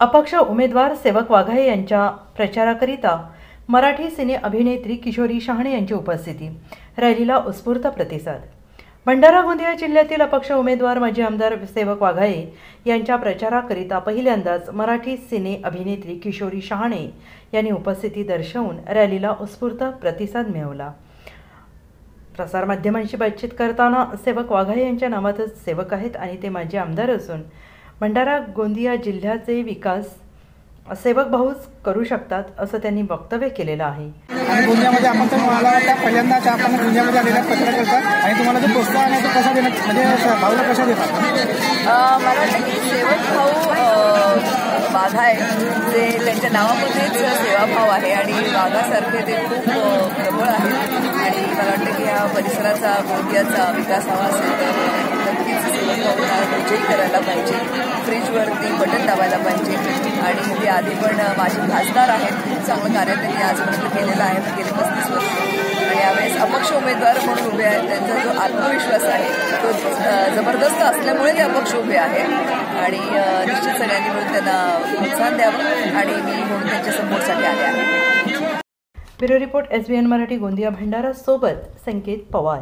अपक्ष उमेदवार सेवक वाघाये यांच्या प्रचाराकरिता मराठी सिने अभिनेत्री किशोरी शहाणे यांची उपस्थिती, रॅलीला उत्स्फूर्त प्रतिसाद। भंडारा गोंदिया जिल्ह्यातील अपक्ष उमेदवार माजी आमदार सेवक वाघाये यांच्या प्रचाराकरिता पहिल्यांदाच मराठी सिने अभिनेत्री किशोरी शहाणे यांनी उपस्थिती दर्शवून रॅलीला उत्स्फूर्त प्रतिसाद मिळवला। प्रसारमाध्यमांशी बातचीत करताना सेवक वाघाये यांच्या नावातच सेवक आहेत आणि ते माजी आमदार असून भंडारा गोंदिया जिल्ह्याचे विकास सेवक भाऊच करू शकतात असं त्यांनी वक्तव्य केलेलं आहे। आणि गोंदियामध्ये आपण तर मला पहिल्यांदाच आपण गोंदियामध्ये आलेला पत्रकार आणि तुम्हाला जो प्रोत्साहन आहे तो कसा देण्यात म्हणजे भाऊला कशा देतात? मला वाटतं की सेवक भाऊ वाघाये जे त्यांच्या नावामध्येच सेवाभाव आहे आणि वाघासारखे ते खूप प्रबळ आहेत आणि मला वाटतं की या परिसराचा गोंदियाचा विकास हवा असेल तर नक्कीच सेवक भाऊला विजयी करायला पाहिजे, फ्रीजवरती बटन दाबायला पाहिजे आणि ते आधी पण माझे खासदार आहेत, खूप चांगलं कार्य त्यांनी आजपर्यंत केलेलं आहे गेले 35 वर्ष आणि यावेळेस अपक्ष उमेदवार म्हणून उभे आहेत। त्यांचा जो आत्मविश्वास आहे तो जबरदस्त असल्यामुळे ते अपक्ष उभे आहेत आणि निश्चित सगळ्यांनी मिळून त्यांना प्रोत्साहन द्यावं आणि मी म्हणून त्यांच्या सपोर्टसाठी आले आहे। Bureau report SBN Marathi Gondia Bhandara सोबत संकेत पवार।